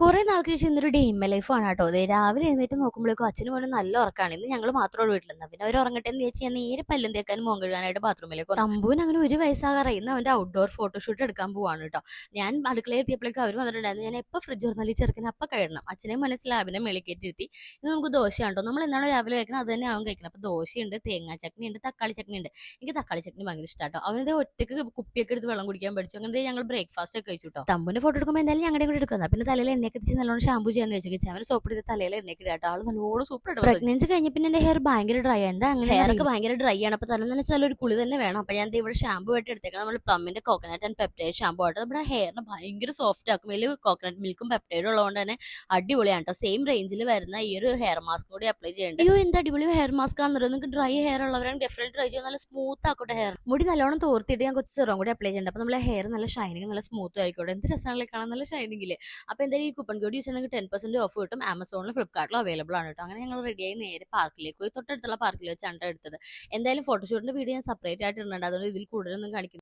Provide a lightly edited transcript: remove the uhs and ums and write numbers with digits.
കുറെ നാൾക്ക് ശേഷം ഇന്നൊരു ഡേ ഇൻ മൈ ലൈഫ് ആണ് കേട്ടോ. ദേ രാവിലെ എഴുന്നേറ്റ് നോക്കുമ്പോഴേക്കും അച്ഛനും മോനും നല്ല ഉറക്കാണ്. ഇന്ന് ഞങ്ങൾ മാത്രമേ വീട്ടിൽ പിന്നെ അവർ ഉറങ്ങട്ടെ എന്ന് വിചാരിച്ച് ഞാൻ നേരെ പല്ലും തേക്കാനും മോൻ കഴുകാനായിട്ട് ബാത്റൂമിലേക്ക് വന്നു. തമ്പുവിന് അങ്ങനെ ഒരു വയസ്സാകാറായി. ഇന്ന് അവന്റെ ഔട്ട്ഡോർ ഫോട്ടോഷൂട്ട് എടുക്കാൻ പോവാണ് കേട്ടോ. ഞാൻ അടുക്കളയിൽ എത്തിയപ്പോഴേക്കും അവർ വന്നിട്ടുണ്ടായിരുന്നു. ഞാൻ എപ്പോൾ ഫ്രിഡ്ജ് തുറന്നാലും ഈ ചെറുക്കനെ അപ്പം കഴിയണം. അച്ഛനെ മനസ്സിലാവിനെ മേളിൽ കയറ്റിയിരുത്തി. ഇന്ന് നമുക്ക് ദോശയാണ് കേട്ടോ. നമ്മൾ എന്താണ് രാവിലെ കഴിക്കണം അത് തന്നെ അവൻ കഴിക്കണം. അപ്പോൾ ദോശയുണ്ട്, തേങ്ങാ ചട്നി ഉണ്ട്, തക്കാളി ചട്നി ഉണ്ട്. എനിക്ക് തക്കാളി ചട്നി ഭയങ്കര ഇഷ്ടമാട്ടോ. അവനത് ഒറ്റയ്ക്ക് കുപ്പിയൊക്കെ എടുത്ത് വെള്ളം കുടിക്കാൻ പഠിച്ചു. അങ്ങനെ ഞങ്ങൾ ബ്രേക്ക്ഫാസ്റ്റ് ഒക്കെ കഴിച്ചു കേട്ടോ. തമ്പുവിന്റെ ഫോട്ടോ എടുക്കുമ്പോൾ എന്തായാലും ഞങ്ങളുടെ കൂടെ എടുക്കുന്നത്. പിന്നെ തലയിൽ എണ്ണയൊക്കെ തിരിച്ച് നല്ലോണം ഷാമ്പു ചെയ്യാന്ന് വെച്ചു. അവന് സോപ്പ് എടുത്ത് തലയിൽ എണ്ണയൊക്കെ ഇടാട്ടോ. ആള് നല്ലോണം സൂപ്പർ ആയിട്ട് പ്രഗ്നൻസി കഴിഞ്ഞ പിന്നെ എന്റെ ഹെയർ ഭയങ്കര ഡ്രൈ ആണ്. എന്താ അങ്ങനെ ഹെയർ ഒക്കെ ഭയങ്കര ഡ്രൈ ആണ്. അപ്പോൾ തല നനച്ചാൽ നല്ലൊരു കുളി തന്നെ വേണം. അപ്പോൾ ഞാൻ ഇവിടെ ഷാമ്പു ആയിട്ട് എടുത്തേക്കാം. നമ്മൾ പ്ലമ്മിന്റെ കോക്കനട്ട് ആൻഡ് പെപ്റ്റൈഡ് ഷാമ്പു ആട്ടോ. നമ്മുടെ ഹെയറിനെ ഭയങ്കര സോഫ്റ്റ് ആക്കും. വലിയ കോക്കനട്ട് മിൽക്കും പെപ്റ്റൈഡും ഉള്ളതുകൊണ്ട് തന്നെ അടിപൊളിയാണ് കേട്ടോ. സെയിം റേഞ്ചിൽ വരുന്ന ഈ ഒരു ഹെയർ മാസ്ക് കൂടി അപ്ലൈ ചെയ്യേണ്ടത്. അയ്യോ എന്താ അടിപൊളി ഹെയർ മാസ്ക് ആണെന്ന് പറയുന്നത്. നിങ്ങൾക്ക് ഡ്രൈ ഹെയർ ഉള്ളവരാണ് ഡെഫിനറ്റ് ട്രൈ ചെയ്യാൻ. നല്ല സ്മൂത്ത് ആക്കട്ടെ ഹെയർ. മുടി നല്ലോണം തോർത്തിട്ട് ഞാൻ കുറച്ച് സിറം കൂടി അപ്ലൈ ചെയ്യേണ്ടത്. അപ്പോൾ നമ്മുടെ ഹെയർ നല്ല ഷൈനിങ് നല്ല സ്മൂത്ത് ആയിക്കോട്ടെ. എന്ത് രസമാണല്ലേ കാണാൻ, നല്ല ഷൈനിങ്ങില്ലേ. അപ്പോൾ എന്തായാലും ഈ കൂപ്പൺ കോഡ് യൂസ് ചെയ്യുന്നത് 10% ഓഫ് കിട്ടും. ആമസോണിലും ഫ്ലിപ്കാർട്ടിലും അവൈലബിൾ ആണ് കേട്ടോ. അങ്ങനെ ഞങ്ങൾ റെഡിയായി നേരെ പാർക്കിലേക്ക് പോയി. തൊട്ടടുത്തുള്ള പാർക്കിൽ വെച്ചാണ് എടുത്തത്. എന്തായാലും ഫോട്ടോഷൂട്ടിന്റെ വീഡിയോ ഞാൻ സെപ്പറേറ്റ് ആയിട്ട് ഇടുന്നുണ്ട്. അതുകൊണ്ട് ഇതിൽ കൂടുതലൊന്നും കാണിക്കുന്നത്